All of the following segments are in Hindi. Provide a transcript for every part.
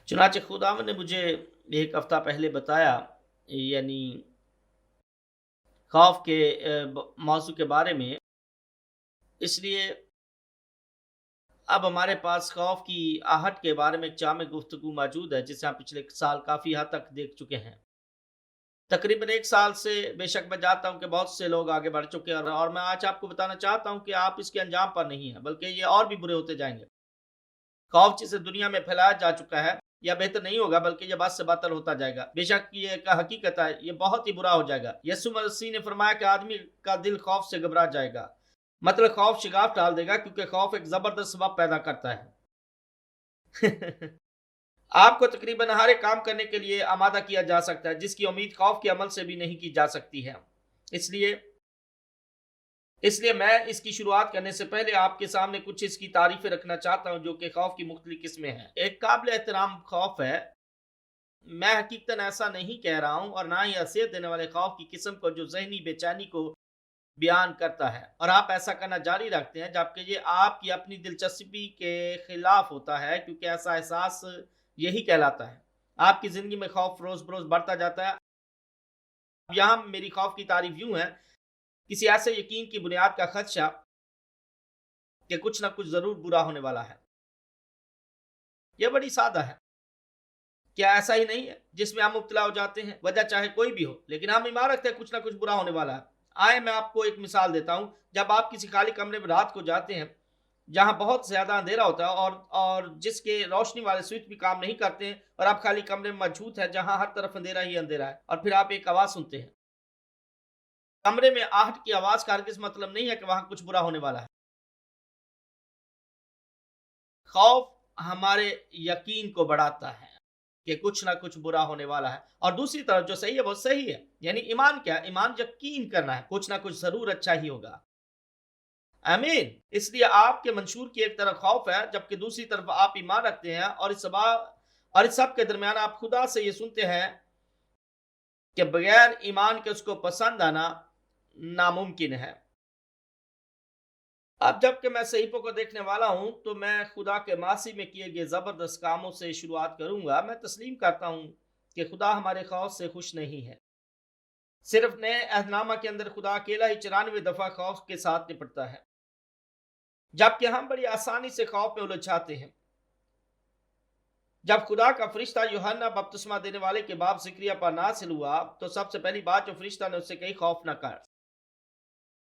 चुनांचे खुदावंद ने मुझे एक हफ्ता पहले बताया, यानी खौफ के मौजू के बारे में। इसलिए अब हमारे पास खौफ की आहट के बारे में एक जामे गुफ्तगू मौजूद है, जिसे हम पिछले साल काफ़ी हद तक देख चुके हैं। तकरीबन 1 साल से बेशक मैं जानता हूँ कि बहुत से लोग आगे बढ़ चुके हैं, और मैं आज आपको बताना चाहता हूँ कि आप इसके अंजाम पर नहीं हैं, बल्कि ये और भी बुरे होते जाएँगे। खौफ जिसे दुनिया में फैलाया जा चुका है, या बेहतर नहीं होगा बल्कि ये बद से बदतर होता जाएगा। बेशक ये एक हकीकत है, ये बहुत ही बुरा हो जाएगा। यीशु मसीह ने फरमाया कि आदमी का दिल खौफ से घबरा जाएगा। मतलब खौफ शिगाफ डाल देगा, क्योंकि खौफ एक ज़बरदस्त सबब पैदा करता है। आपको तकरीबन हर एक काम करने के लिए आमादा किया जा सकता है, जिसकी उम्मीद खौफ के अमल से भी नहीं की जा सकती है। इसलिए इसलिए मैं इसकी शुरुआत करने से पहले आपके सामने कुछ इसकी तारीफ़ें रखना चाहता हूँ, जो कि खौफ की मुख्तलिफ किस्में हैं। एक काबिल एहतराम खौफ है। मैं हकीकतन ऐसा नहीं कह रहा हूँ, और ना ही हैसियत देने वाले खौफ की किस्म को, जो ज़हनी बेचैनी को बयान करता है और आप ऐसा करना जारी रखते हैं, जबकि ये आपकी अपनी दिलचस्पी के खिलाफ होता है, क्योंकि ऐसा एहसास यही कहलाता है। आपकी ज़िंदगी में खौफ रोज़-बरोज़ बढ़ता जाता है। अब यहाँ मेरी खौफ की तारीफ़ यूँ है, किसी ऐसे यकीन की बुनियाद का खदशा कि कुछ ना कुछ ज़रूर बुरा होने वाला है। यह बड़ी सादा है। क्या ऐसा ही नहीं है जिसमें हम मुब्तला हो जाते हैं, वजह चाहे कोई भी हो, लेकिन हम ईमान रखते हैं कुछ ना कुछ बुरा होने वाला है। आए मैं आपको एक मिसाल देता हूँ। जब आप किसी खाली कमरे में रात को जाते हैं, जहाँ बहुत ज़्यादा अंधेरा होता है, और जिसके रोशनी वाले स्विच भी काम नहीं करते हैं, और आप खाली कमरे में मौजूद हैं जहाँ हर तरफ अंधेरा ही अंधेरा है, और फिर आप एक आवाज़ सुनते हैं। कमरे में आहट की आवाज़ का हरगिज़ मतलब नहीं है कि वहाँ कुछ बुरा होने वाला है। खौफ हमारे यकीन को बढ़ाता है कि कुछ ना कुछ बुरा होने वाला है, और दूसरी तरफ जो सही है वो सही है। यानी ईमान क्या है? ईमान यकीन करना है कुछ ना कुछ ज़रूर अच्छा ही होगा। आमीन। इसलिए आपके मंशूर की एक तरफ खौफ है, जबकि दूसरी तरफ आप ईमान रखते हैं, और इस सब के दरमियान आप खुदा से ये सुनते हैं कि बगैर ईमान के उसको पसंद आना नामुमकिन है। अब जबकि मैं सहीफों को देखने वाला हूं, तो मैं खुदा के मासी में किए गए ज़बरदस्त कामों से शुरुआत करूंगा। मैं तस्लीम करता हूं कि खुदा हमारे खौफ से खुश नहीं है। सिर्फ नए अहदनामा के अंदर खुदा अकेला ही 94 दफ़ा खौफ के साथ निपटता है, जबकि हम बड़ी आसानी से खौफ में उलझ जाते हैं। जब खुदा का फरिश्ता यूहन्ना बपतिस्मा देने वाले के बाप ज़िक्रिया पर नाज़िल हुआ, तो सबसे पहली बात जो फरिश्ता ने उससे कही, खौफ न कर।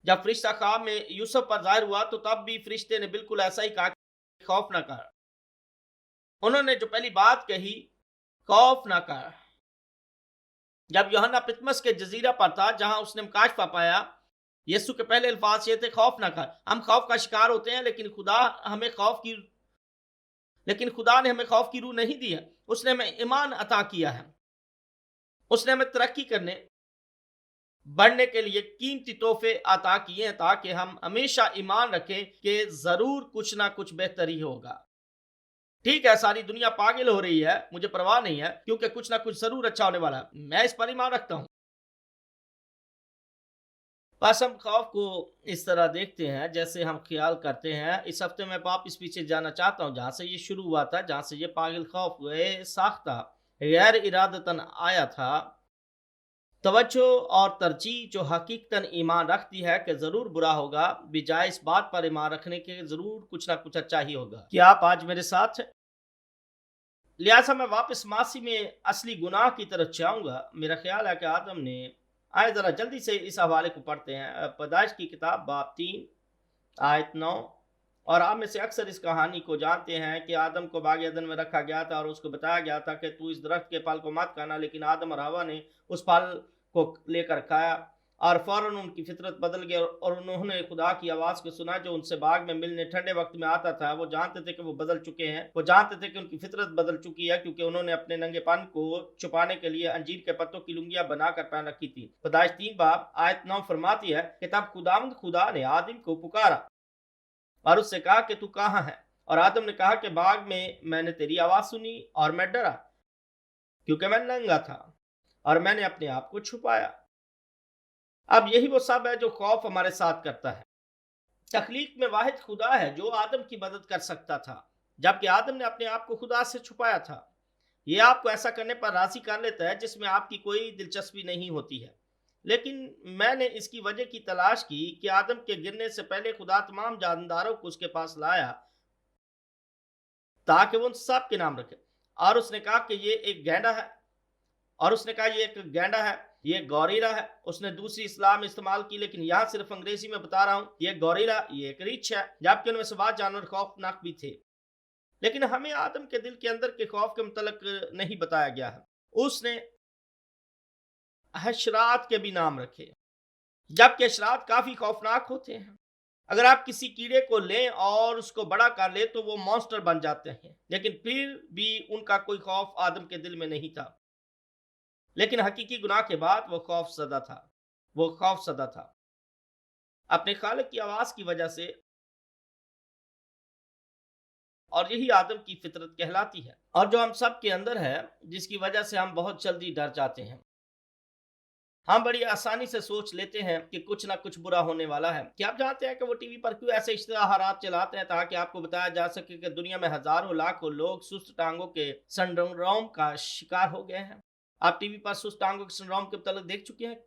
जब फरिश्ता ख्वाब में यूसुफ पर ज़ाहिर हुआ, तो तब भी फरिश्ते ने बिल्कुल ऐसा ही कहा, खौफ न कर। उन्होंने जो पहली बात कही, खौफ न कर। जब यूहन्ना पितमस के जजीरा पर था, जहां उसने मुकाशफा पाया, यीशु के पहले अल्फाज ये थे, खौफ न कर। हम खौफ का शिकार होते हैं, लेकिन खुदा ने हमें खौफ की रूह नहीं दी है। उसने हमें ईमान अता किया है। उसने हमें तरक्की करने, बढ़ने के लिए कीमती तोहफे अता किए हैं, ताकि हम हमेशा ईमान रखें कि जरूर कुछ ना कुछ बेहतरी होगा। ठीक है, सारी दुनिया पागल हो रही है, मुझे परवाह नहीं है, क्योंकि कुछ ना कुछ जरूर अच्छा होने वाला है। मैं इस पर ईमान रखता हूं। बस हम खौफ को इस तरह देखते हैं जैसे हम ख्याल करते हैं। इस हफ्ते मैं वापस पीछे जाना चाहता हूँ, जहाँ से ये शुरू हुआ था, जहाँ से ये पागल खौफ हुए साख्ता गैर इरादतन आया था। तवज्जो और तरजीह जो हकीकतन ईमान रखती है कि ज़रूर बुरा होगा, बजाय इस बात पर ईमान रखने के ज़रूर कुछ ना कुछ अच्छा ही होगा। क्या आप आज मेरे साथ हैं? लिहाजा मैं वापस मासी में असली गुनाह की तरफ जाऊंगा। मेरा ख्याल है कि आदम ने, आए ज़रा जल्दी से इस हवाले को पढ़ते हैं। पैदाइश की किताब बाब 3 आयत 9। और आप में से अक्सर इस कहानी को जानते हैं कि आदम को बाग अदन में रखा गया था, और उसको बताया गया था कि तू इस दरख्त के फल को मत खाना, लेकिन आदम और हवा ने उस फल को लेकर खाया, और फौरन उनकी फितरत बदल गई, और उन्होंने खुदा की आवाज़ को सुना जो उनसे बाग में मिलने ठंडे वक्त में आता था। वो जानते थे कि वो बदल चुके हैं, वो जानते थे कि उनकी फितरत बदल चुकी है, क्योंकि उन्होंने अपने नंगेपन को छुपाने के लिए अंजीर के पत्तों की लुंगियां बनाकर पहन रखी थी। पैदाइश 3 बाब आयत 9 फरमाती है कि तब खुदावंद खुदा ने आदम को पुकारा और उससे कहा कि तू कहाँ है। और आदम ने कहा कि बाग में मैंने तेरी आवाज़ सुनी और मैं डरा, क्योंकि मैं नंगा था और मैंने अपने आप को छुपाया। अब यही वो सब है जो खौफ हमारे साथ करता है। तख्लीक में वाहिद खुदा है जो आदम की मदद कर सकता था, जबकि आदम ने अपने आप को खुदा से छुपाया था। ये आपको ऐसा करने पर राज़ी कर लेता है जिसमें आपकी कोई दिलचस्पी नहीं होती है। लेकिन मैंने इसकी वजह की तलाश की कि आदम के गिरने से पहले खुदा तमाम जानदारों को उसके पास लाया ताकि वो उन सब के नाम रखे। और उसने कहा कि ये एक गैंडा है, और उसने कहा ये एक गैंडा है, ये गौरीला है। उसने दूसरी इस्लाम इस्तेमाल की, लेकिन यहाँ सिर्फ अंग्रेजी में बता रहा हूँ। ये गौरीला, ये एक रीछ है, जबकि उनमें से बाद जानवर खौफनाक भी थे। लेकिन हमें आदम के दिल के अंदर के खौफ के मुतल्लिक नहीं बताया गया है। उसने हशरात के भी नाम रखे, जबकि हशरात काफी खौफनाक होते हैं। अगर आप किसी कीड़े को लें और उसको बड़ा कर ले तो वो मॉन्स्टर बन जाते हैं, लेकिन फिर भी उनका कोई खौफ आदम के दिल में नहीं था। लेकिन हकीकी गुनाह के बाद वो खौफ सदा था अपने खालिक की आवाज की वजह से। और यही आदम की फितरत कहलाती है, और जो हम सब के अंदर है, जिसकी वजह से हम बहुत जल्दी डर जाते हैं। हम बड़ी आसानी से सोच लेते हैं कि कुछ ना कुछ बुरा होने वाला है। क्या आप जानते हैं कि वो टीवी पर क्यों ऐसे इश्तिहारात चलाते हैं? ताकि आपको बताया जा सके कि दुनिया में हजारों लाखों लोग सुस्त टांगों के सिंड्रोम का शिकार हो गए हैं। आप टीवी पर सुस्त टांगों के सिंड्रोम के मतलब देख चुके हैं?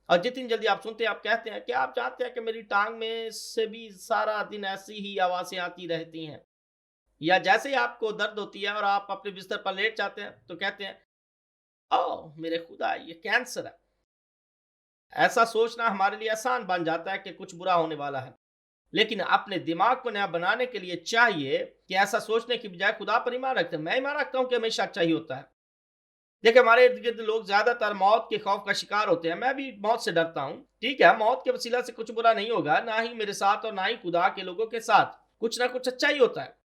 और जितनी जल्दी आप सुनते हैं, आप कहते हैं कि आप जानते हैं कि मेरी टांग में से भी सारा दिन ऐसी ही आवाजें आती रहती हैं। या जैसे ही आपको दर्द होती है और आप अपने बिस्तर पर लेट जाते हैं तो कहते हैं, ओह मेरे खुदा, ये कैंसर है। ऐसा सोचना हमारे लिए आसान बन जाता है कि कुछ बुरा होने वाला है। लेकिन अपने दिमाग को नया बनाने के लिए चाहिए कि ऐसा सोचने की बजाय खुदा पर ईमान रखते हैं। मैं ईमान रखता हूं कि हमेशा अच्छा ही होता है। देखिए, हमारे इर्द गिर्द लोग ज्यादातर मौत के खौफ का शिकार होते हैं। मैं भी मौत से डरता हूँ। ठीक है, मौत के वसीला से कुछ बुरा नहीं होगा, ना ही मेरे साथ और ना ही खुदा के लोगों के साथ। कुछ ना कुछ अच्छा ही होता है,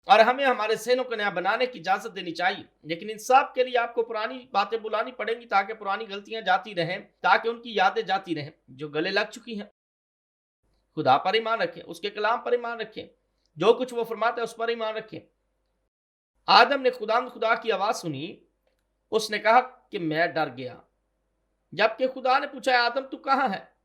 और हमें हमारे ज़हनों को नया बनाने की इजाजत देनी चाहिए। लेकिन इन सब के लिए आपको पुरानी बातें बुलानी पड़ेंगी, ताकि पुरानी गलतियां जाती रहें, ताकि उनकी यादें जाती रहें जो गले लग चुकी हैं। खुदा पर ईमान रखें, उसके कलाम पर ईमान रखें, जो कुछ वो फरमाता है उस पर ईमान रखें। आदम ने खुदा की आवाज सुनी। उसने कहा कि मैं डर गया। जबकि खुदा ने पूछा, आदम तू कहाँ है?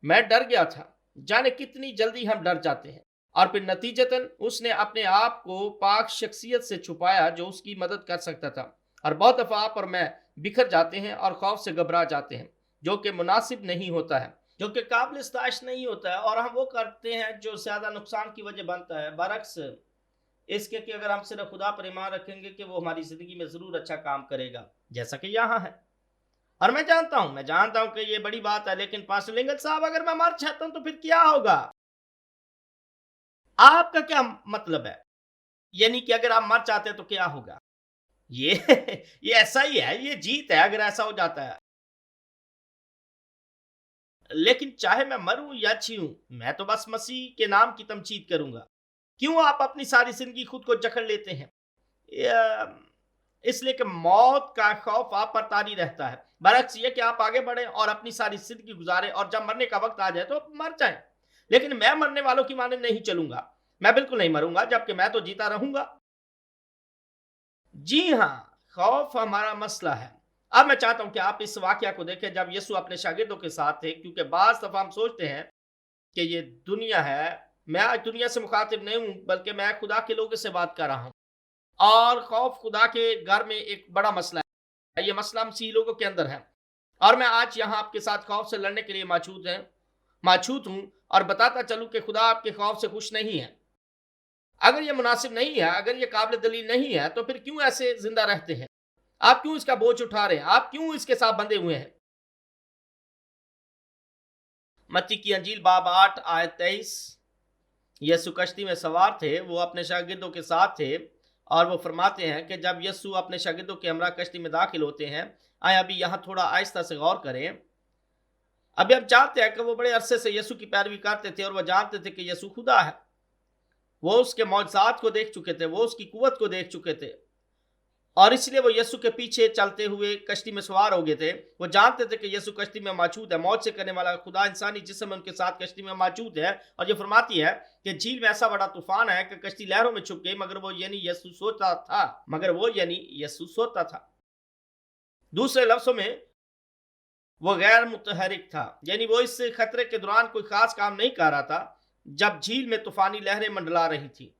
मैं डर गया था। जाने कितनी जल्दी हम डर जाते हैं। और फिर नतीजतन उसने अपने आप को पाक शख्सियत से छुपाया जो उसकी मदद कर सकता था। और बहुत दफा आप और मैं बिखर जाते हैं और खौफ से घबरा जाते हैं, जो कि मुनासिब नहीं होता है, जो कि काबिल इस्ताइश नहीं होता है। और हम वो करते हैं जो ज्यादा नुकसान की वजह बनता है, बरक्स इसके कि अगर हम सिर्फ खुदा पर ईमान रखेंगे कि वो हमारी जिंदगी में जरूर अच्छा काम करेगा, जैसा कि यहाँ है। और मैं जानता हूं कि ये बड़ी बात है, लेकिन पास्टर लिंगल साहब, अगर मैं मर जाता हूं तो फिर क्या होगा? आपका क्या मतलब है? यानी कि अगर आप मर जाते हैं तो क्या होगा? ये ये ऐसा ही है, ये जीत है अगर ऐसा हो जाता है। लेकिन चाहे मैं मरूं या जीऊं, मैं तो बस मसीह के नाम की तमजीद करूंगा। क्यों आप अपनी सारी जिंदगी खुद को जकड़ लेते हैं? इसलिए कि मौत का खौफ आप पर तारी रहता है। बरक्स ये कि आप आगे बढ़ें और अपनी सारी जिंदगी गुजारें, और जब मरने का वक्त आ जाए तो मर जाएं। लेकिन मैं मरने वालों की माने नहीं चलूंगा। मैं बिल्कुल नहीं मरूंगा, जबकि मैं तो जीता रहूंगा। जी हाँ, खौफ हमारा मसला है। अब मैं चाहता हूं कि आप इस वाकया को देखें जब यीशु अपने शागिर्दों के साथ थे, क्योंकि बाज दफा हम सोचते हैं कि ये दुनिया है। मैं आज दुनिया से मुखातिब नहीं हूं, बल्कि मैं खुदा के लोगों से बात कर रहा हूं। और खौफ खुदा के घर में एक बड़ा मसला है। ये मसला मसीही लोगों के अंदर है। और मैं आज यहाँ आपके साथ खौफ से लड़ने के लिए मौजूद हूँ और बताता चलूं कि खुदा आपके खौफ से खुश नहीं है। अगर ये मुनासिब नहीं है, अगर ये काबिल दलील नहीं है, तो फिर क्यों ऐसे जिंदा रहते हैं? आप क्यों इसका बोझ उठा रहे हैं? आप क्यों इसके साथ बंधे हुए हैं? मत्ती की अंजील बाब 8 आयत 23। यीशु कश्ती में सवार थे, वो अपने शागिर्दों के साथ थे, और वो फरमाते हैं कि जब यीशु अपने शागिर्दों के हमरा कश्ती में दाखिल होते हैं। आए अभी यहाँ थोड़ा आहिस्ता से गौर करें। अभी हम जानते हैं कि वो बड़े अरसे से यीशु की पैरवी करते थे और वो जानते थे कि यीशु खुदा है। वो उसके मौजज़ात को देख चुके थे, वो उसकी कुव्वत को देख चुके थे, और इसलिए वो यीशु के पीछे चलते हुए कश्ती में सवार हो गए थे। वो जानते थे कि यीशु कश्ती में मौजूद है। मौत से करने वाला खुदा इंसानी जिस्म में उनके साथ कश्ती में मौजूद है। और ये फरमाती है कि झील में ऐसा बड़ा तूफान है कि कश्ती लहरों में छुप गई, मगर वो यानी यीशु सोता था। दूसरे लफ्जों में, वो गैर मुतहरिक था, यानी वो इस खतरे के दौरान कोई खास काम नहीं कर रहा था जब झील में तूफानी लहरें मंडला रही थी।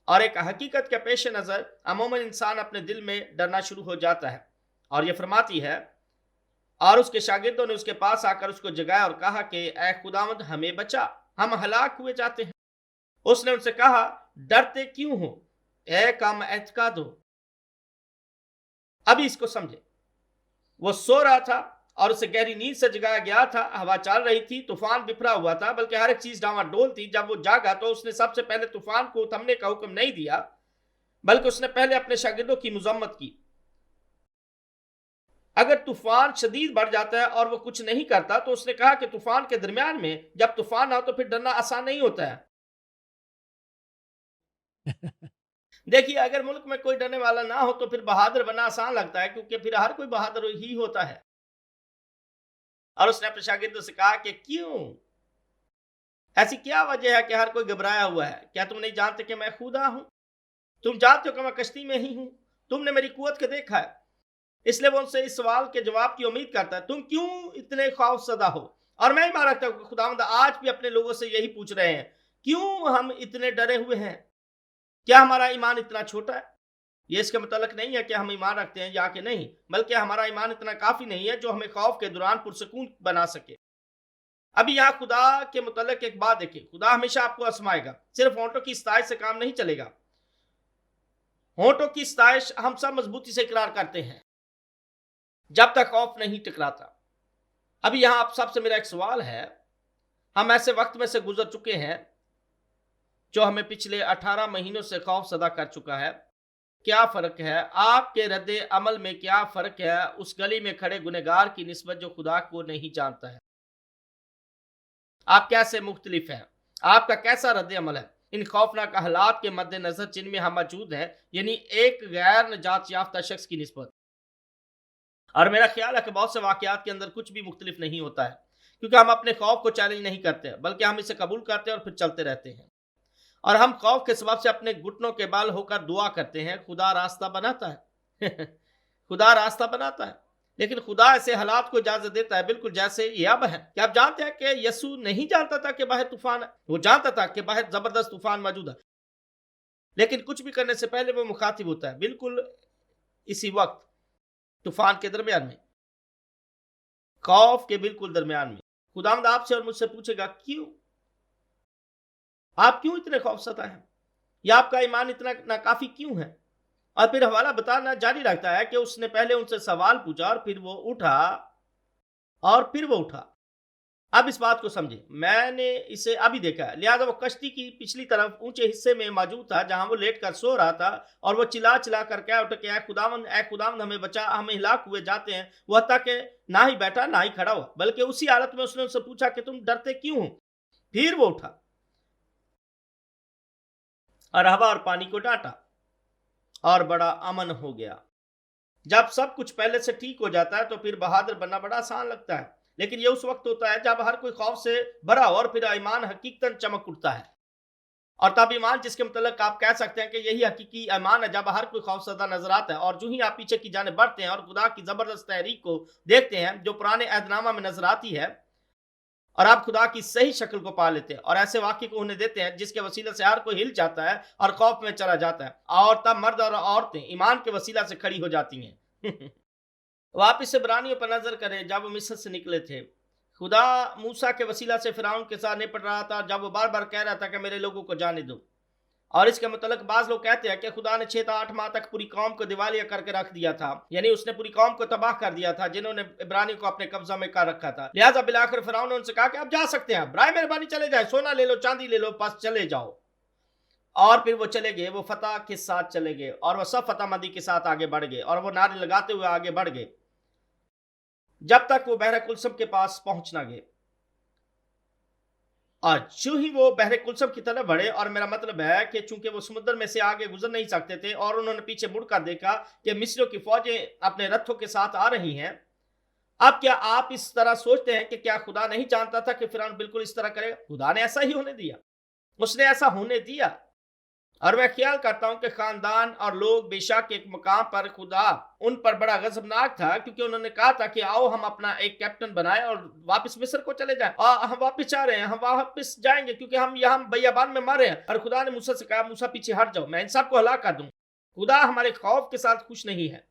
और एक हकीकत के पेश नज़र अमूमन इंसान अपने दिल में डरना शुरू हो जाता है। और ये फरमाती है, और उसके शागिर्दों ने उसके पास आकर उसको जगाया और कहा कि ए खुदावंद हमें बचा, हम हलाक हुए जाते हैं। उसने उनसे कहा, डरते क्यों हो, ए कम एतकाद हो। अभी इसको समझे। वो सो रहा था और उसे गहरी नींद से जगाया गया था। हवा चल रही थी, तूफान बिखरा हुआ था, बल्कि हर एक चीज डामाडोल थी। जब वो जागा तो उसने सबसे पहले तूफान को थमने का हुक्म नहीं दिया, बल्कि उसने पहले अपने शागिर्दों की मजम्मत की। अगर तूफान शदीद बढ़ जाता है और वो कुछ नहीं करता, तो उसने कहा कि तूफान के दरमियान में जब तूफान आओ तो फिर डरना आसान नहीं होता है। देखिए, अगर मुल्क में कोई डरने वाला ना हो तो फिर बहादुर बनना आसान लगता है, क्योंकि फिर हर कोई बहादुर ही होता है। और उसने अपने शागिर्दों से कहा कि क्यों, ऐसी क्या वजह है कि हर कोई घबराया हुआ है? क्या तुम नहीं जानते कि मैं खुदा हूं? तुम जानते हो कि मैं कश्ती में ही हूं। तुमने मेरी कुवत को देखा है। इसलिए वो उनसे इस सवाल के जवाब की उम्मीद करता है, तुम क्यों इतने खौफजदा हो? और मैं ईमान रखता हूं कि खुदावंद आज भी अपने लोगों से यही पूछ रहे हैं, क्यों हम इतने डरे हुए हैं? क्या हमारा ईमान इतना छोटा है? ये इसके मुतल्लिक नहीं है कि हम ईमान रखते हैं या कि नहीं, बल्कि हमारा ईमान इतना काफी नहीं है जो हमें खौफ के दौरान पुरसकून बना सके। अभी यहाँ खुदा के मुतल्लिक एक बात देखिए, खुदा हमेशा आपको आजमाएगा। सिर्फ होंठों की सताइश से काम नहीं चलेगा। होंठों की सताइश हम सब मजबूती से इकरार करते हैं जब तक खौफ नहीं टकराता। अभी यहां आप सबसे मेरा एक सवाल है, हम ऐसे वक्त में से गुजर चुके हैं जो हमें पिछले 18 महीनों से खौफ सदा कर चुका है। क्या फर्क है आपके रद्दे अमल में? क्या फर्क है उस गली में खड़े गुनहगार की निस्बत जो खुदा को नहीं जानता है? आप कैसे मुख्तलिफ हैं? आपका कैसा रद्द अमल है इन खौफनाक हालात के मद्देनजर जिनमें हम मौजूद हैं, यानी एक गैर निजात याफ्ता शख्स की निस्बत? और मेरा ख्याल है कि बहुत से वाकयात के अंदर कुछ भी मुख्तलिफ नहीं होता है, क्योंकि हम अपने खौफ को चैलेंज नहीं करते, बल्कि हम इसे कबूल करते हैं और फिर चलते रहते हैं। और हम खौफ के सबब से अपने घुटनों के बाल होकर दुआ करते हैं, खुदा रास्ता बनाता है। खुदा रास्ता बनाता है, लेकिन खुदा ऐसे हालात को इजाजत देता है, बिल्कुल जैसे ये अब है। क्या आप जानते हैं कि यसू नहीं जानता था कि बाहर तूफान है? वो जानता था कि बाहर जबरदस्त तूफान मौजूद है, लेकिन कुछ भी करने से पहले वो मुखातिब होता है बिल्कुल इसी वक्त, तूफान के दरमियान में, खौफ के बिल्कुल दरमियान में। खुदावंद आपसे और मुझसे पूछेगा, क्यों? आप क्यों इतने खौफसदा हैं? या आपका ईमान इतना नाकाफी क्यों है? और फिर हवाला बताना जारी रखता है कि उसने पहले उनसे सवाल पूछा और फिर वो उठा, और फिर वो उठा। अब इस बात को समझे, मैंने इसे अभी देखा है। लिहाजा वो कश्ती की पिछली तरफ ऊंचे हिस्से में मौजूद था, जहां वो लेट कर सो रहा था, और वो चिल्ला चिल्ला कर क्या उठ के, ऐ खुदावंद हमें बचा, हम हिलाक हुए जाते हैं। वो हत्ता के ना ही बैठा ना ही खड़ा हुआ, बल्कि उसी हालत में उसने उनसे पूछा कि तुम डरते क्यों हो? फिर वो उठा और हवा और पानी को डांटा और बड़ा अमन हो गया। जब सब कुछ पहले से ठीक हो जाता है तो फिर बहादुर बनना बड़ा आसान लगता है, लेकिन यह उस वक्त होता है जब हर कोई खौफ से भरा हो और फिर ईमान हकीकतन चमक उठता है। और तब ईमान जिसके मतलब आप कह सकते हैं कि यही हकीकी ईमान है, जब हर कोई खौफसदा नजर आता है, और जो ही आप पीछे की जाने बढ़ते हैं और खुदा की जबरदस्त तहरीक को देखते हैं जो पुराने अहदनामा में नजर आती है, और आप खुदा की सही शक्ल को पा लेते हैं और ऐसे वाक्य को उन्हें देते हैं जिसके वसीले से हर कोई हिल जाता है और खौफ में चला जाता है, और तब मर्द और औरतें ईमान के वसीला से खड़ी हो जाती हैं। वापिस इब्रानियों पर नजर करें, जब वो मिस्र से निकले थे, खुदा मूसा के वसीला से फिरौन के साथ निपट रहा था, जब वो बार बार कह रहा था कि मेरे लोगों को जाने दो। और इसके मतलब बाज लोग कहते हैं कि खुदा ने 6 से 8 माह तक पूरी कौम को दिवालिया करके रख दिया था, यानी उसने पूरी कौम को तबाह कर दिया था जिन्होंने इब्रानी को अपने कब्जा में कर रखा था। लिहाजा बिलाखिर फिरौन ने उनसे कहा कि आप जा सकते हैं, बराए मेहरबानी चले जाए, सोना ले लो, चांदी ले लो, बस चले जाओ। और फिर वो चले गए, वो फतह के साथ चले गए, और वो सब फतहमंदी के साथ आगे बढ़ गए, और वो नारे लगाते हुए आगे बढ़ गए जब तक वो बहरे कुलसम के पास पहुंच ना गए। और जो ही वो बहरे कुलसम की तरफ बढ़े, और मेरा मतलब है कि चूंकि वो समुद्र में से आगे गुजर नहीं सकते थे, और उन्होंने पीछे मुड़कर देखा कि मिस्रियों की फौजें अपने रथों के साथ आ रही हैं। अब क्या आप इस तरह सोचते हैं कि क्या खुदा नहीं जानता था कि फिरौन बिल्कुल इस तरह करेगा? खुदा ने ऐसा ही होने दिया, उसने ऐसा होने दिया। और मैं ख्याल करता हूं कि खानदान और लोग बेशक एक मुकाम पर खुदा उन पर बड़ा गजबनाक था, क्योंकि उन्होंने कहा था कि आओ हम अपना एक कैप्टन बनाएं और वापस मिस्र को चले जाएं। और हम वापस जा रहे हैं, हम वापस जाएंगे क्योंकि हम यहाँ बियाबान में मरे हैं। और खुदा ने मूसा से कहा, मूसा पीछे हट जाओ, मैं इन सबको हलाक कर दूं। खुदा हमारे खौफ के साथ खुश नहीं है।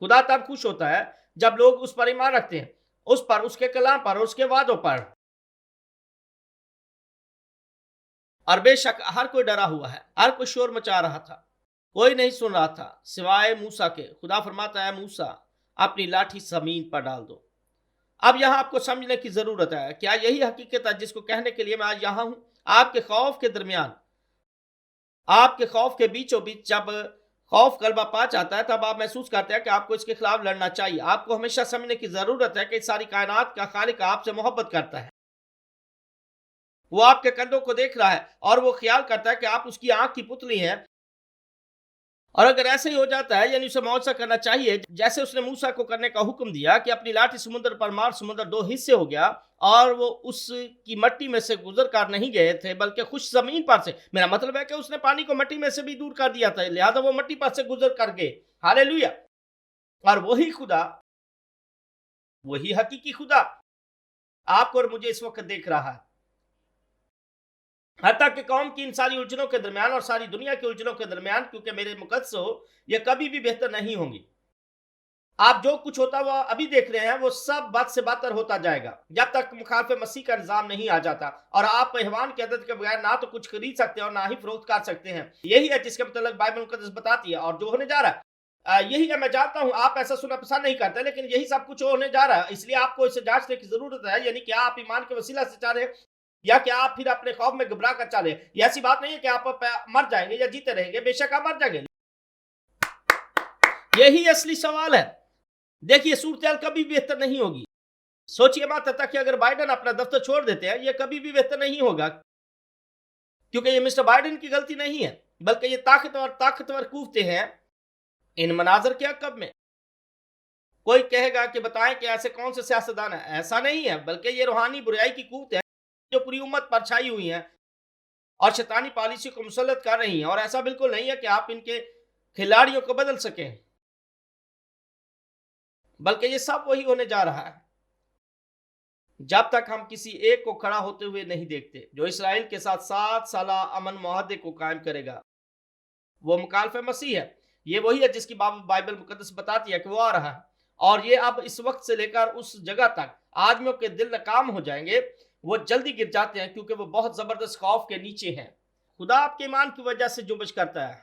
खुदा तब खुश होता है जब लोग उस पर ईमान रखते हैं, उस पर, उसके कलाम पर, उसके वादों पर। और बेशक हर कोई डरा हुआ है, हर कोई शोर मचा रहा था, कोई नहीं सुन रहा था सिवाय मूसा के। खुदा फरमाता है, मूसा अपनी लाठी जमीन पर डाल दो। अब यहां आपको समझने की जरूरत है, क्या यही हकीकत है जिसको कहने के लिए मैं आज यहां हूं? आपके खौफ के दरमियान, आपके खौफ के बीचों बीच जब खौफ गलबा पा जाता है, तब आप महसूस करते हैं कि आपको इसके खिलाफ लड़ना चाहिए। आपको हमेशा समझने की जरूरत है कि सारी कायनात का खालिक आपसे मोहब्बत करता है। वो आपके कंधों को देख रहा है और वो ख्याल करता है कि आप उसकी आंख की पुतली हैं। और अगर ऐसे ही हो जाता है, यानी उसे मुआवजा करना चाहिए जैसे उसने मूसा को करने का हुक्म दिया कि अपनी लाठी समुद्र पर मार, समुद्र दो हिस्से हो गया और वो उसकी मट्टी में से गुजर कर नहीं गए थे बल्कि खुश जमीन पर से। मेरा मतलब है कि उसने पानी को मट्टी में से भी दूर कर दिया था, लिहाजा वो मट्टी पर से गुजर कर गए। हालेलुया। और वही खुदा, वही हकीकी खुदा आपको और मुझे इस वक्त देख रहा है। हत्ता कि कौम की इन सारी उलझनों के दरमियान और सारी दुनिया की उलझनों के दरमियान, क्योंकि मेरे मुकद्दस हो, ये कभी भी बेहतर नहीं होंगी। आप जो कुछ होता हुआ अभी देख रहे हैं वो सब बद से बदतर होता जाएगा जब तक मुखालिफ मसीह का निजाम नहीं आ जाता। और आप हैवान की आदत के बगैर ना तो कुछ खरीद सकते हैं और ना ही फरोख्त कर सकते हैं। यही है जिसके मतलब बाइबल मुकद्दस बताती है और जो होने जा रहा है। यही है। मैं जानता हूं आप ऐसा सुनना पसंद नहीं करते, लेकिन यही सब कुछ होने जा रहा है। इसलिए आपको इसे जांचने की जरूरत है, यानी क्या आप ईमान के वसीला से चाह रहे हैं या क्या आप फिर अपने खौफ में घबरा कर चले। ये ऐसी बात नहीं है कि आप मर जाएंगे या जीते रहेंगे, बेशक आप मर जाएंगे। यही असली सवाल है। देखिए, सूरत कभी बेहतर नहीं होगी। सोचिए मत तक कि अगर बाइडेन अपना दफ्तर छोड़ देते हैं, ये कभी भी बेहतर नहीं होगा, क्योंकि ये मिस्टर बाइडेन की गलती नहीं है, बल्कि ये ताकतवर कूफते हैं इन मनाजर के अकब में। कोई कहेगा कि बताएं कि ऐसे कौन से सियासतदान है। ऐसा नहीं है, बल्कि ये रूहानी बुराई की कूफते हैं जो पूरी उम्मत पर छाई हुई हैं और शैतानी पॉलिसी को मुसल्लत कर रही हैं। और ऐसा बिल्कुल नहीं है कि आप इनके खिलाड़ियों को बदल सकें, बल्कि ये सब वही होने जा रहा है जब तक हम किसी एक को खड़ा होते हुए नहीं देखते जो इसराइल के साथ 7 साल अमन मुआहदे को कायम करेगा। वो मुखालिफ मसीह है। ये वही है जिसकी बाइबल मुकद्दस बताती है कि वो आ रहा है। और ये अब इस वक्त से लेकर उस जगह तक आदमियों के दिल नाकाम हो जाएंगे। वो जल्दी गिर जाते हैं क्योंकि वो बहुत जबरदस्त खौफ के नीचे हैं। खुदा आपके ईमान की वजह से जुम्बिश करता है,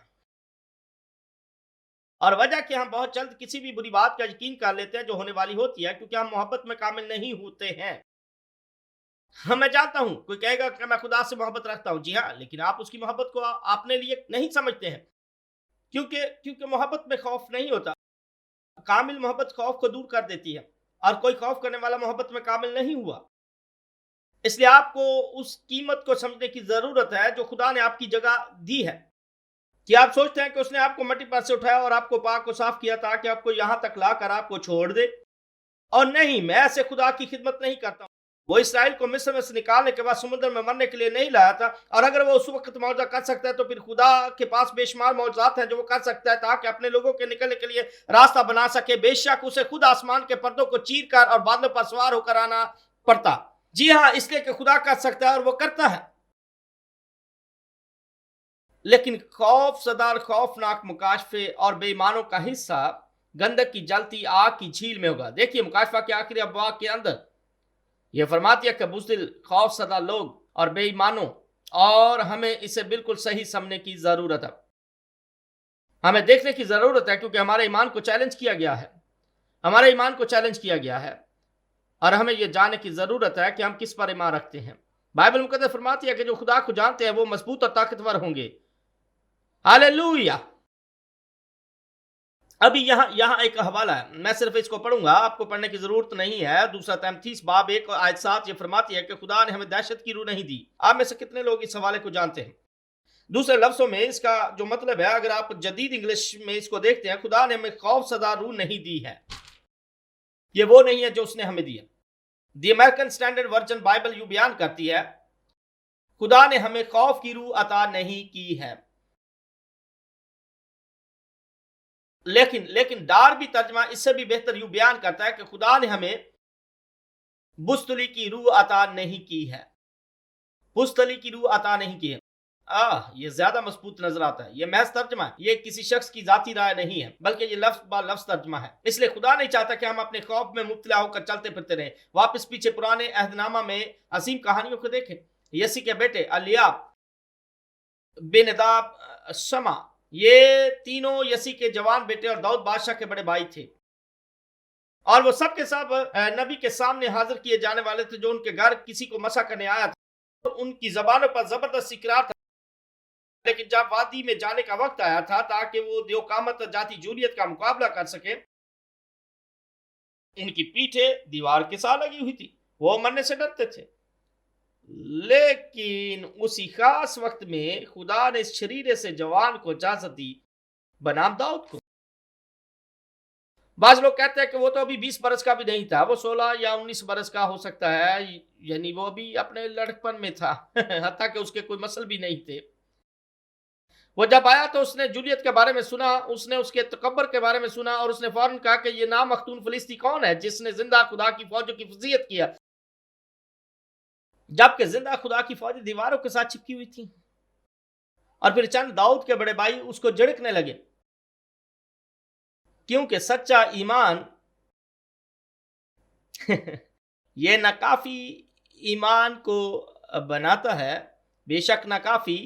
और वजह कि हम बहुत जल्द किसी भी बुरी बात का यकीन कर लेते हैं जो होने वाली होती है, क्योंकि हम मोहब्बत में कामिल नहीं होते हैं। मैं जानता हूं कोई कहेगा कि मैं खुदा से मोहब्बत रखता हूं। जी हाँ, लेकिन आप उसकी मोहब्बत को अपने लिए नहीं समझते हैं, क्योंकि मोहब्बत में खौफ नहीं होता। कामिल मोहब्बत खौफ को दूर कर देती है, और कोई खौफ करने वाला मोहब्बत में कामिल नहीं हुआ। इसलिए आपको उस कीमत को समझने की जरूरत है जो खुदा ने आपकी जगह दी है। कि आप सोचते हैं कि उसने आपको मट्टी पर से उठाया और आपको पाक को साफ किया ताकि आपको यहां तक लाकर आपको छोड़ दे। और नहीं, मैं ऐसे खुदा की खिदमत नहीं करता हूं। वो इसराइल को मिस्र में से निकालने के बाद समुद्र में मरने के लिए नहीं लाया था, और अगर वो उस वक्त मौजा कर सकता है तो फिर खुदा के पास बेशुमार मौजूदात हैं जो वो कर सकता है ताकि अपने लोगों के निकलने के लिए रास्ता बना सके। बेशक उसे खुद आसमान के पर्दों को चीर कर और बादलों पर सवार होकर आना पड़ता। जी हाँ, इसलिए कि खुदा कर सकता है और वो करता है। लेकिन खौफ सदार खौफनाक मुकाशफे और बेईमानों का हिस्सा गंधक की जलती आग की झील में होगा। देखिए, मुकाशफा के आखिरी अब्वाब के अंदर यह फरमाती है कि बुज़दिल, खौफ सदा लोग और बेईमानों, और हमें इसे बिल्कुल सही समझने की जरूरत है। हमें देखने की जरूरत है, क्योंकि हमारे ईमान को चैलेंज किया गया है। हमारे ईमान को चैलेंज किया गया है और हमें यह जानने की जरूरत है कि हम किस पर ईमान रखते हैं। बाइबल मुकद्दस फरमाती है कि जो खुदा को जानते हैं वो मजबूत और ताकतवर होंगे। हालेलुया। अभी यहाँ एक हवाला है, मैं सिर्फ इसको पढ़ूंगा, आपको पढ़ने की जरूरत नहीं है। 2 तिमुथी बाब 1 और आयत 7 ये फरमाती है कि खुदा ने हमें दहशत की रूह नहीं दी। आप में से कितने लोग इस हवाले को जानते हैं? दूसरे लफ्जों में इसका जो मतलब है, अगर आप जदीद इंग्लिश में इसको देखते हैं, खुदा ने हमें खौफ सदा रूह नहीं दी है। ये वो नहीं है जो उसने हमें दिया। The American standard version Bible you बयान करती है खुदा ने हमें खौफ की रूह अता नहीं की है। लेकिन लेकिन डार्बी तर्जमा इससे भी बेहतर यूं बयान करता है कि खुदा ने हमें बुस्तली की रूह अता नहीं की है। बुस्तली की रूह अता नहीं की है। ये ज्यादा मजबूत नजर आता है। ये महज तर्जमा है, ये किसी शख्स की जाती राय नहीं है, बल्कि ये लफ्ज बा लफ्ज तर्जमा है। इसलिए खुदा नहीं चाहता कि हम अपने खौफ में मुब्तला होकर चलते फिरते रहें। वापस पीछे पुराने अहदनामा में असीम कहानियों को देखें। यसी के बेटे अलियाब, बेनदाब, शमा, ये तीनों यसी के जवान बेटे और दाऊद बादशाह के बड़े भाई थे, और वो सब के सब नबी के सामने हाजिर किए जाने वाले थे जो उनके घर किसी को मसा करने आया था। उनकी जबानों पर जबरदस्त इकरार था, लेकिन जब वादी में जाने का वक्त आया था ताकि वो देवकामत जाति जूलियत का मुकाबला कर सके, इनकी पीठें दीवार के साथ लगी हुई थी। वो मरने से डरते थे। लेकिन उसी खास वक्त में खुदा ने इस शरीरे से जवान को इजाजत दी बनाम दाऊद को। बाज लोग कहते हैं कि वो तो अभी 20 बरस का भी नहीं था, वो 16 या 19 बरस का हो सकता है, यानी वो भी अपने लड़कपन में था। हत्ता कि उसके कोई मसल भी नहीं थे। वो जब आया तो उसने जूलियत के बारे में सुना, उसने उसके तकब्बर के बारे में सुना, और उसने फौरन कहा कि ये नामख्तून फिलिस्ती कौन है जिसने जिंदा खुदा की फौजों की फजीयत किया, जबकि जिंदा खुदा की फौजें दीवारों के साथ चिपकी हुई थी। और फिर चंद दाऊद के बड़े भाई उसको झिड़कने लगे, क्योंकि सच्चा ईमान ये नाकाफी ईमान को बनाता है। बेशक नाकाफी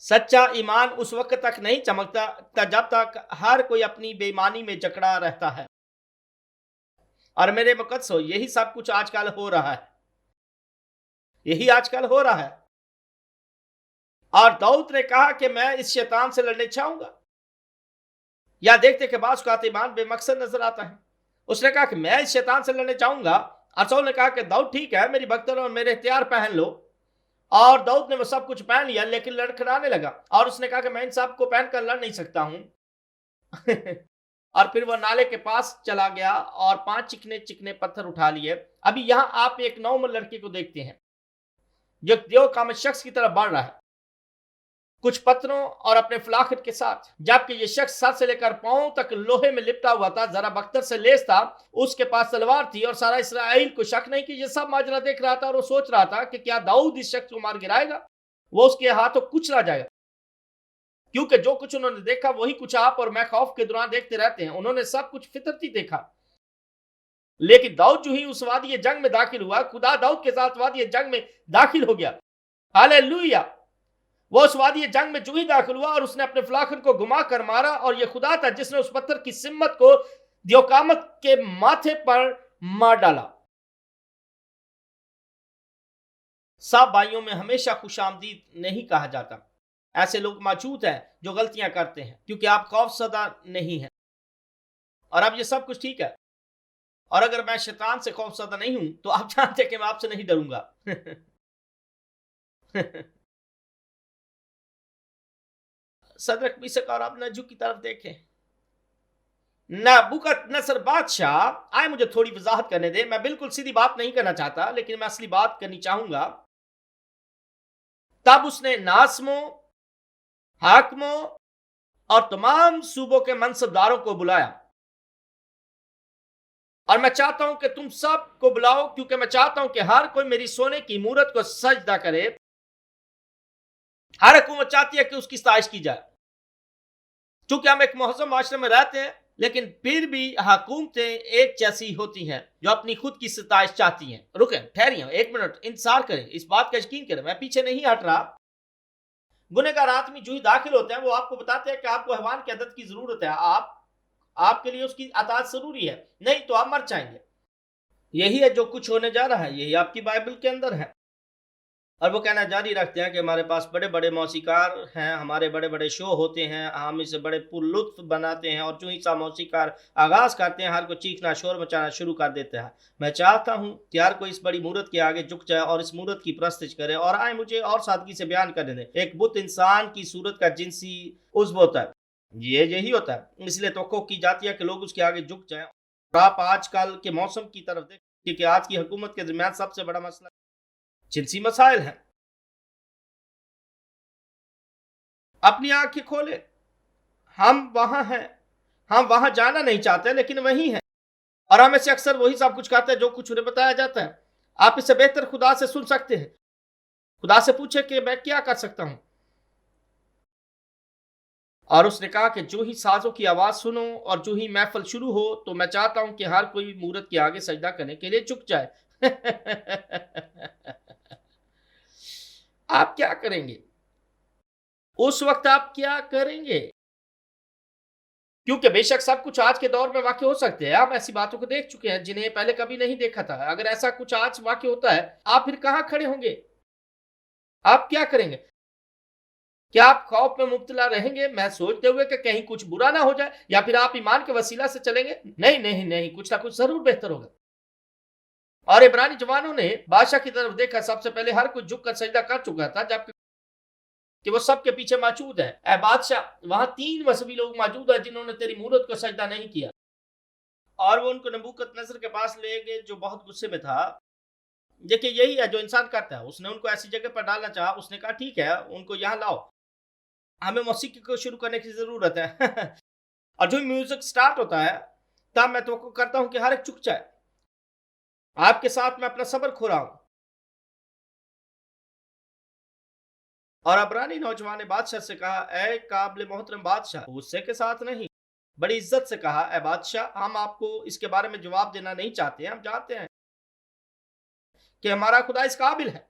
सच्चा ईमान उस वक्त तक नहीं चमकता जब तक हर कोई अपनी बेईमानी में जकड़ा रहता है। और मेरे मुकद्दस हो, यही सब कुछ आजकल हो रहा है, यही आजकल हो रहा है। और दाऊद ने कहा कि मैं इस शैतान से लड़ने चाहूंगा। या देखते कि बास का ईमान बेमकसद नजर आता है। उसने कहा कि मैं इस शैतान से लड़ने चाहूंगा, और साउल ने कहा कि दाऊद ठीक है, मेरी बख्तर और मेरे हथियार पहन लो। और दाऊद ने वो सब कुछ पहन लिया, लेकिन लड़खड़ाने लगा, और उसने कहा कि मैं इन सब को पहनकर लड़ नहीं सकता हूं। और फिर वह नाले के पास चला गया और 5 चिकने चिकने पत्थर उठा लिए। अभी यहां आप एक 9 उम्र लड़के को देखते हैं जो देव कामिल शख्स की तरफ बढ़ रहा है, कुछ पत्थरों और अपने फलाखट के साथ, जबकि यह शख्स सर से लेकर पांव तक लोहे में लिपटा हुआ था, जरा बख्तर से लेस था, उसके पास तलवार थी, और सारा इसराइल को शक नहीं कि यह सब माजरा देख रहा था, और वो सोच रहा था कि क्या दाऊद इस शख्स को मार गिराएगा, वो उसके हाथों कुचला जाएगा। क्योंकि जो कुछ उन्होंने देखा वही कुछ आप और मैं खौफ के दौरान देखते रहते हैं। उन्होंने सब कुछ फितरती देखा, लेकिन दाऊद जो ही उस वादी जंग में दाखिल हुआ, खुदा दाऊद के साथ वादी जंग में दाखिल हो गया। हालेलुया। वो उस वादी जंग में जो ही दाखिल हुआ और उसने अपने फलाखन को घुमा कर मारा, और यह खुदा था जिसने उस पत्थर की सिम्मत को दियोकामत के माथे पर मार डाला। सब भाइयों में हमेशा खुशामदीद नहीं कहा जाता। ऐसे लोग मौजूद हैं जो गलतियां करते हैं क्योंकि आप खौफसदा नहीं हैं। और अब ये सब कुछ ठीक है, और अगर मैं शैतान से खौफसदा नहीं हूं तो आप जानते हैं कि मैं आपसे नहीं डरूंगा। सदरक मिशक और अबेदनगो की तरफ देखें। नबूकदनेस्सर बादशाह, आए मुझे थोड़ी वजाहत करने दे। मैं बिल्कुल सीधी बात नहीं करना चाहता, लेकिन मैं असली बात करनी चाहूंगा। तब उसने नासमों, हाकिमों और तमाम सूबों के मनसबदारों को बुलाया, और मैं चाहता हूं कि तुम सब को बुलाओ, क्योंकि मैं चाहता हूं कि हर कोई मेरी सोने की मूरत को सजदा करे। हर हुकूमत चाहती है कि उसकी सताइश की जाए। चूंकि हम एक मुहज़्ज़म माशरे में रहते हैं, लेकिन फिर भी हुकूमतें एक जैसी होती हैं जो अपनी खुद की सताइश चाहती हैं। रुकें, ठहरिए, 1 मिनट इंतजार करें, इस बात का यकीन करें, मैं पीछे नहीं हट रहा। गुनहगार आदमी जो ही दाखिल होते हैं वो आपको बताते हैं कि आपको हैवान की अदद की जरूरत है, आपके लिए उसकी अतात जरूरी है, नहीं तो आप मर जाएंगे। यही है जो कुछ होने जा रहा है, यही आपकी बाइबल के अंदर है। और वो कहना जारी रखते हैं कि हमारे पास बड़े बड़े मौसीकार हैं, हमारे बड़े बड़े शो होते हैं, हम इसे बड़े पुरलुत्फ बनाते हैं, और जो ही सा मौसीकार आगाज करते हैं हर को चीखना शोर मचाना शुरू कर देता है। मैं चाहता हूँ कि हर कोई इस बड़ी मूरत के आगे झुक जाए और इस मूरत की प्रस्तिश करे। और आए मुझे और सादगी से बयान करने दें, एक बुत इंसान की सूरत का जिनसी उज़्व होता है, ये यही होता है। इसलिए तवक्को की जाती है कि लोग उसके आगे झुक जाएं। और आप आजकल के मौसम की तरफ देखें कि आज की हुकूमत के दरमियान सबसे बड़ा मसला जिनसी मसाइल हैं। अपनी आंखें खोले, हम वहां हैं, हम वहां जाना नहीं चाहते लेकिन वही हैं। और हम में से अक्सर वही सब कुछ कहते हैं जो कुछ उन्हें बताया जाता है। आप इससे बेहतर खुदा से सुन सकते हैं। खुदा से पूछे कि मैं क्या कर सकता हूं। और उसने कहा कि जो ही साजों की आवाज सुनो और जो ही महफिल शुरू हो तो मैं चाहता हूं कि हर कोई मूरत के आगे सजदा करने के लिए झुक जाए। आप क्या करेंगे उस वक्त? आप क्या करेंगे? क्योंकि बेशक सब कुछ आज के दौर में वाकई हो सकते हैं। हम ऐसी बातों को देख चुके हैं जिन्हें पहले कभी नहीं देखा था। अगर ऐसा कुछ आज वाकई होता है, आप फिर कहां खड़े होंगे? आप क्या करेंगे? क्या आप खौफ में मुब्तला रहेंगे, मैं सोचते हुए कि कहीं कुछ बुरा ना हो जाए, या फिर आप ईमान के वसीला से चलेंगे? नहीं नहीं नहीं, कुछ ना कुछ जरूर बेहतर होगा। और इब्रानी जवानों ने बादशाह की तरफ देखा। सबसे पहले हर कोई झुक कर सजदा कर चुका था, जबकि कि वो सबके पीछे मौजूद है। ए बादशाह, वहां 3 मजहबी लोग मौजूद है जिन्होंने तेरी मूरत को सजदा नहीं किया। और वो उनको नबूकतनेस्सर के पास ले गए जो बहुत गुस्से में था। देखिए यही है जो इंसान करता है। उसने उनको ऐसी जगह पर डालना चाहा। उसने कहा ठीक है, उनको यहाँ लाओ, हमें मौसीकी को शुरू करने की जरूरत है। और जो म्यूजिक स्टार्ट होता है, तब मैं तो करता हूं कि हर एक चुप जाए। आपके साथ मैं अपना सब्र खो रहा हूं। और अबरानी नौजवान ने बादशाह से कहा, ए काबिल मोहतरम बादशाह, गुस्से के साथ नहीं, बड़ी इज्जत से कहा, ए बादशाह, हम आपको इसके बारे में जवाब देना नहीं चाहते। हम जानते हैं कि हमारा खुदा इस काबिल है।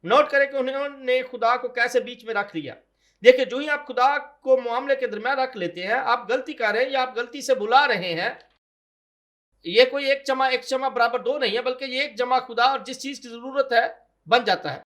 नोट करें कि उन्होंने खुदा को कैसे बीच में रख लिया। देखिए, जो ही आप खुदा को मामले के दरमियान रख लेते हैं, आप गलती कर रहे हैं या आप गलती से बुला रहे हैं। ये कोई एक चमा बराबर 2 नहीं है, बल्कि ये एक जमा खुदा और जिस चीज की जरूरत है बन जाता है।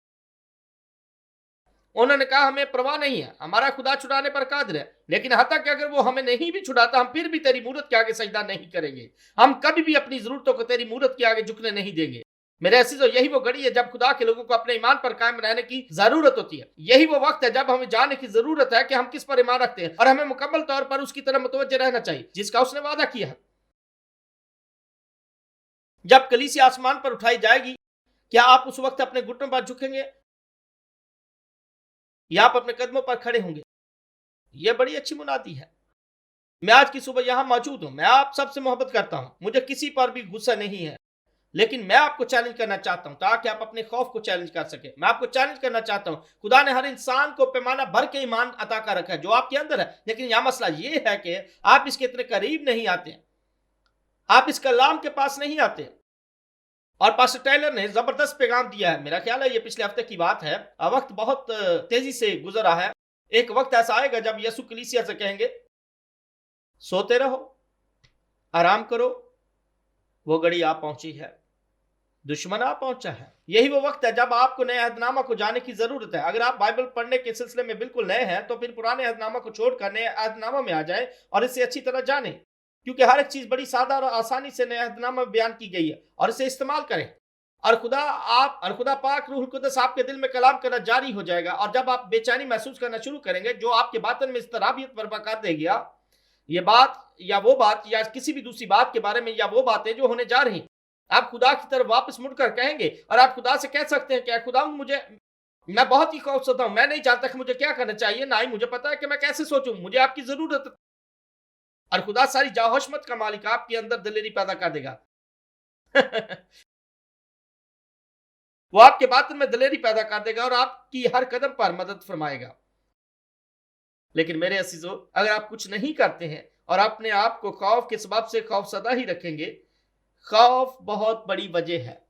उन्होंने कहा हमें परवाह नहीं है, हमारा खुदा छुड़ाने पर कादिर है, लेकिन हत्ता कि अगर वो हमें नहीं भी छुड़ाता, हम फिर भी तेरी मूरत के आगे सजदा नहीं करेंगे। हम कभी भी अपनी जरूरतों को तेरी मूरत के आगे झुकने नहीं देंगे। मेरे अजीजों, यही वो घड़ी है जब खुदा के लोगों को अपने ईमान पर कायम रहने की जरूरत होती है। यही वो वक्त है जब हमें जानने की जरूरत है कि हम किस पर ईमान रखते हैं, और हमें मुकम्मल तौर पर उसकी तरफ मुतवज्जह रहना चाहिए जिसका उसने वादा किया है। जब कलीसिया आसमान पर उठाई जाएगी, क्या आप उस वक्त अपने घुटनों पर झुकेंगे या आप अपने कदमों पर खड़े होंगे? यह बड़ी अच्छी मुनादी है। मैं आज की सुबह यहां मौजूद हूं। मैं आप सबसे मोहब्बत करता हूं, मुझे किसी पर भी गुस्सा नहीं है, लेकिन मैं आपको चैलेंज करना चाहता हूं ताकि आप अपने खौफ को चैलेंज कर सके। मैं आपको चैलेंज करना चाहता हूं। खुदा ने हर इंसान को पैमाना भर के ईमान अता कर रखा है जो आपके अंदर है, लेकिन यहां मसला यह है कि आप इसके इतने करीब नहीं आते, आप इस कलाम के पास नहीं आते। और पास्टर टेलर ने जबरदस्त पैगाम दिया है। मेरा ख्याल है ये पिछले हफ्ते की बात है। वक्त बहुत तेजी से गुजर रहा है। एक वक्त ऐसा आएगा जब यीशु कलीसिया से कहेंगे, सोते रहो, आराम करो, वो घड़ी आ पहुंची है, दुश्मन आ पहुंचा है। यही वो वक्त है जब आपको नए अहदनामा को जानने की जरूरत है। अगर आप बाइबल पढ़ने के सिलसिले में बिल्कुल नए हैं तो फिर पुराने अहदनामा को छोड़कर नए अहदनामा में आ जाए और इसे अच्छी तरह जाने, क्योंकि हर एक चीज बड़ी सादा और आसानी से नए अहदनामा में बयान की गई है, और इसे इस्तेमाल करें। और खुदा पाक रूहुल कुद्दस आपके दिल में कलाम करना जारी हो जाएगा। और जब आप बेचैनी महसूस करना शुरू करेंगे जो आपके बातन में इस्तराबियत बर्पा कर देगी, ये बात या वो बात या किसी भी दूसरी बात के बारे में, या वो बातें जो होने जा रही, आप खुदा की तरफ वापस मुड़कर कहेंगे और आप खुदा से कह सकते हैं कि खुदा, मैं बहुत ही खौफजदा हूं, मैं नहीं जानता कि मुझे क्या करना चाहिए, ना ही मुझे पता है कि मैं कैसे सोचूं, मुझे आपकी जरूरत है। और खुदा सारी जाहोशमत का मालिक आपके अंदर दिलेरी पैदा कर देगा। वो आपके बातन में दिलेरी पैदा कर देगा और आपकी हर कदम पर मदद फरमाएगा। लेकिन मेरे अजीजों, अगर आप कुछ नहीं करते हैं और अपने आप को खौफ के सबब से खौफसदा ही रखेंगे, खौफ बहुत बड़ी वजह है।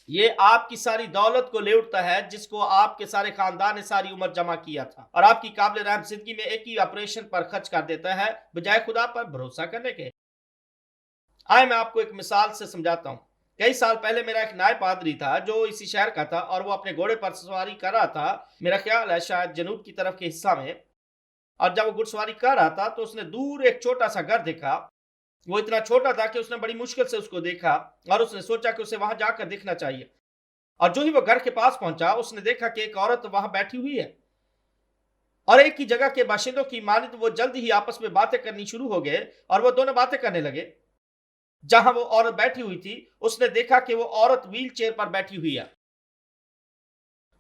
ये आपकी सारी दौलत को ले उठता है जिसको आपके सारे खानदान ने सारी उम्र जमा किया था, और आपकी काबिल रहम जिंदगी में एक ही ऑपरेशन पर खर्च कर देता है बजाय खुदा पर भरोसा करने के। आए मैं आपको एक मिसाल से समझाता हूं। कई साल पहले मेरा एक नायब पादरी था जो इसी शहर का था, और वो अपने घोड़े पर सवारी कर रहा था, मेरा ख्याल है शायद जनूब की तरफ के हिस्सा में। और जब वो घुड़सवारी कर रहा था तो उसने दूर एक छोटा सा घर देखा। वो इतना छोटा था कि उसने बड़ी मुश्किल से उसको देखा, और उसने सोचा कि उसे वहां जाकर देखना चाहिए। और जो ही वो घर के पास पहुंचा, उसने देखा कि एक औरत वहां बैठी हुई है, और एक ही जगह के बाशिंदों की मानित वो जल्द ही आपस में बातें करनी शुरू हो गए, और वो दोनों बातें करने लगे। जहां वो औरत बैठी हुई थी, उसने देखा कि वो औरत व्हील चेयर पर बैठी हुई है,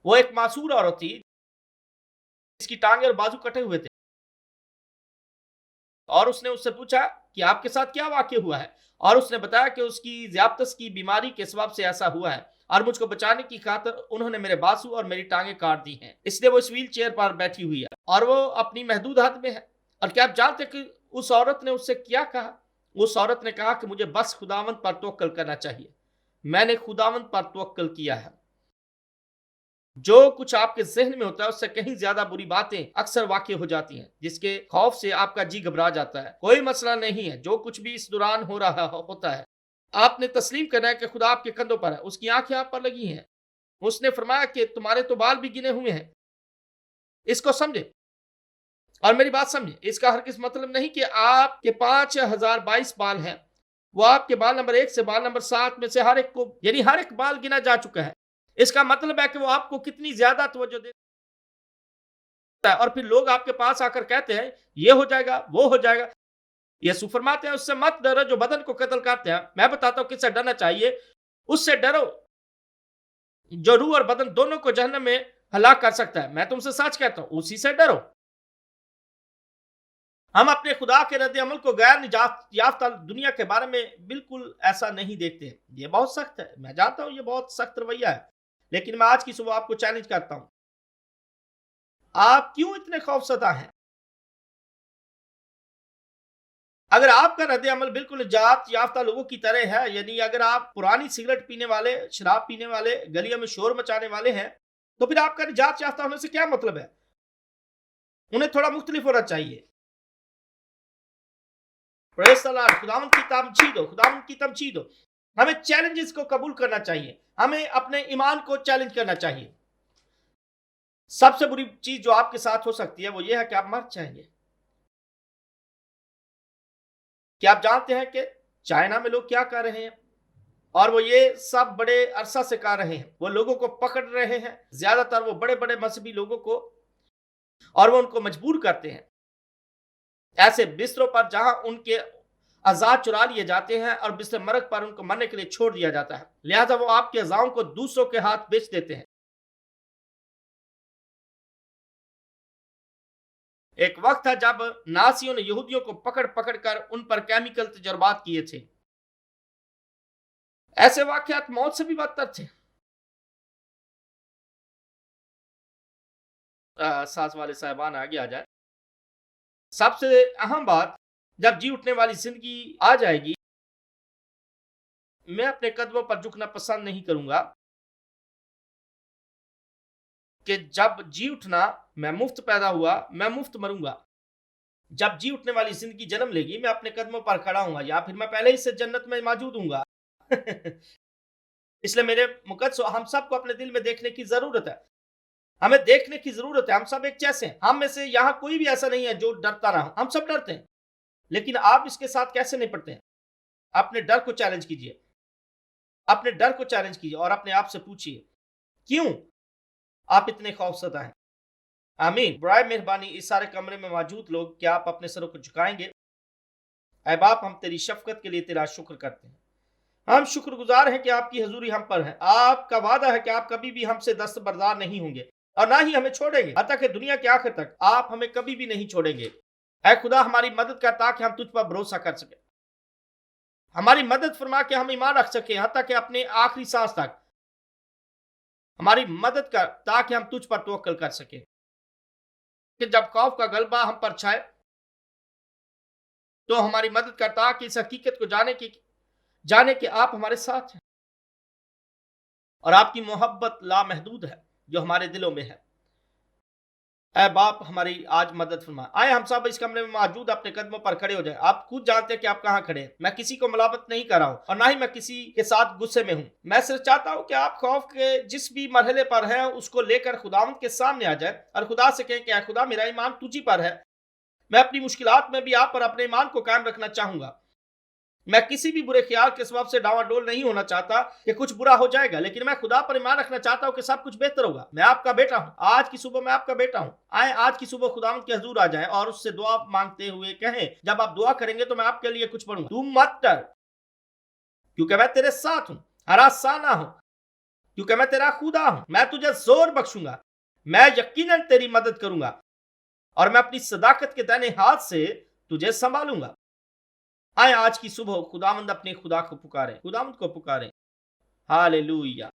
वो एक मासूर औरत थी, जिसकी टाँगें और बाजू कटे हुए थे। और उसने उससे पूछा कि आपके साथ क्या वाक़या हुआ है? और उसने बताया कि उसकी ज़ियादत की बीमारी के सबब से ऐसा हुआ है और मुझको बचाने की खातिर उन्होंने मेरे बाजू और मेरी टाँगें काट दी हैं। इसलिए वो इस व्हील चेयर पर बैठी हुई है और वो अपनी महदूद हद में है। और क्या आप जानते हैं कि उस औरत ने उससे क्या कहा? उस औरत ने कहा कि मुझे बस खुदावंद पर तवक्कुल करना चाहिए। मैंने खुदावंद पर तवक्कुल किया है। जो कुछ आपके ज़हन में होता है उससे कहीं ज़्यादा बुरी बातें अक्सर वाक़ई हो जाती हैं, जिसके खौफ से आपका जी घबरा जाता है। कोई मसला नहीं है, जो कुछ भी इस दौरान हो रहा होता है, आपने तस्लीम करना है कि खुदा आपके कंधों पर है, उसकी आँखें आप पर लगी हैं। उसने फरमाया कि तुम्हारे तो बाल भी गिने हुए हैं। इसको समझें और मेरी बात समझें। इसका हरगिज़ मतलब नहीं कि आपके 5022 बाल हैं। वो आपके बाल नंबर 1 से बाल नंबर 7 में से हर एक को, यानी हर एक बाल गिना जा चुका है। इसका मतलब है कि वो आपको कितनी ज़्यादा तवज्जो देता है और फिर लोग आपके पास आकर कहते हैं, ये हो जाएगा, वो हो जाएगा। यीशु फरमाते हैं, उससे मत डरो जो बदन को कत्ल करते हैं। मैं बताता हूँ किससे डरना चाहिए। उससे डरो जो रूह और बदन दोनों को जहन्नम में हलाक कर सकता है। मैं तुमसे सच कहता हूँ, उसी से डरो। हम अपने खुदा के रद्द अमल को गैर निजात याफ्ता दुनिया के बारे में बिल्कुल ऐसा नहीं देखते हैं। ये बहुत सख्त है, मैं जानता हूँ ये बहुत सख्त रवैया है, लेकिन मैं आज की सुबह आपको चैलेंज करता हूँ। आप क्यों इतने खौफसदा हैं? अगर आपका रद्द अमल बिल्कुल निजात याफ्ता लोगों की तरह है, यानी अगर आप पुरानी सिगरेट पीने वाले, शराब पीने वाले, गलियों में शोर मचाने वाले हैं, तो फिर आपका निजात याफ्ता होने से क्या मतलब है? उन्हें थोड़ा मुख्तलिफ होना चाहिए। प्रेज़ द लॉर्ड, खुदावंद की तमजीद हो, खुदावंद की तमजीद हो। हमें चैलेंजेस को कबूल करना चाहिए। हमें अपने ईमान को चैलेंज करना चाहिए। सबसे बुरी चीज जो आपके साथ हो सकती है वो ये है कि आप मर जाएंगे। क्या आप जानते हैं कि चाइना में लोग क्या कर रहे हैं? और वो ये सब बड़े अरसा से कर रहे हैं। वो लोगों को पकड़ रहे हैं, ज्यादातर वो बड़े बड़े मजहबी लोगों को, और वो उनको मजबूर करते हैं ऐसे बिस्तरों पर जहां उनके आजाद चुरा लिए जाते हैं और बिस्तर मरग पर उनको मरने के लिए छोड़ दिया जाता है। लिहाजा वो आपके अजाओं को दूसरों के हाथ बेच देते हैं। एक वक्त था जब नासियों ने यहूदियों को पकड़ पकड़ कर उन पर केमिकल तजर्बात किए थे। ऐसे वाकयात मौत से भी बदतर थे। सास वाले साहबान आगे आ जाए। सबसे अहम बात, जब जी उठने वाली जिंदगी आ जाएगी, मैं अपने कदमों पर झुकना पसंद नहीं करूंगा कि जब जी उठना, मैं मुफ्त पैदा हुआ, मैं मुफ्त मरूंगा। जब जी उठने वाली जिंदगी जन्म लेगी, मैं अपने कदमों पर खड़ा हूंगा या फिर मैं पहले ही से जन्नत में मौजूद हूंगा। इसलिए मेरे मुकद्दस, हम सबको अपने दिल में देखने की जरूरत है। हमें देखने की जरूरत है। हम सब एक जैसे हैं। हम में से यहाँ कोई भी ऐसा नहीं है जो डरता ना हो। हम सब डरते हैं, लेकिन आप इसके साथ कैसे निपटते हैं? अपने डर को चैलेंज कीजिए। अपने डर को चैलेंज कीजिए और अपने आप से पूछिए, क्यों आप इतने खौफजदा हैं? आमीन। बराए मेहरबानी इस सारे कमरे में मौजूद लोग, क्या आप अपने सरों को झुकाएंगे? ऐ बाप, हम तेरी शफकत के लिए तेरा शुक्र करते हैं। हम शुक्रगुजार हैं कि आपकी हजूरी हम पर है। आपका वादा है कि आप कभी भी हमसे दस्तबरदार नहीं होंगे और ना ही हमें छोड़ेंगे, हत्ता कि दुनिया के आखिर तक आप हमें कभी भी नहीं छोड़ेंगे। ऐ खुदा, हमारी मदद कर ताकि हम तुझ पर भरोसा कर सके। हमारी मदद फरमा के हम ईमान रख सके, हत्ता कि अपने आखिरी सांस तक हमारी मदद कर ताकि हम तुझ पर तवक्कल कर सके। कि जब खौफ का गलबा हम पर छाए, तो हमारी मदद कर ताकि इस हकीकत को जाने कि आप हमारे साथ हैं और आपकी मोहब्बत लामहदूद है जो हमारे दिलों में है। ऐ बाप, हमारी आज मदद फरमा। आए हम सब इस कमरे में मौजूद अपने कदमों पर खड़े हो जाए। आप खुद जानते हैं कि आप कहाँ खड़े हैं। मैं किसी को मलामत नहीं कर रहा हूँ और ना ही मैं किसी के साथ गुस्से में हूँ। मैं सिर्फ चाहता हूँ कि आप खौफ के जिस भी मरहले पर हैं उसको लेकर खुदावंद के सामने आ जाए और खुदा से कहें कि ऐ खुदा, मेरा ईमान तुझी पर है। मैं अपनी मुश्किलात में भी आप पर अपने ईमान को कायम रखना चाहूंगा। मैं किसी भी बुरे ख्याल के सबब से डावाडोल नहीं होना चाहता कि कुछ बुरा हो जाएगा, लेकिन मैं खुदा पर ईमान रखना चाहता हूं कि सब कुछ बेहतर होगा। मैं आपका बेटा हूं। आज की सुबह मैं आपका बेटा हूं। आए आज की सुबह खुदावंद के हजूर आ जाएं और उससे दुआ मांगते हुए कहें, जब आप दुआ करेंगे तो मैं आपके लिए कुछ पढ़ूंगा। तू मत डर, क्योंकि मैं तेरे साथ हूं। हरासा ना हो, क्योंकि मैं तेरा खुदा हूं, मैं तुझे जोर बख्शूंगा, मैं यकीनन तेरी मदद करूंगा और मैं अपनी सदाकत के दाहिने हाथ से तुझे संभालूंगा। आए आज की सुबह खुदावंद अपने खुदा को पुकारे, खुदावंद को पुकारे। हालेलुया।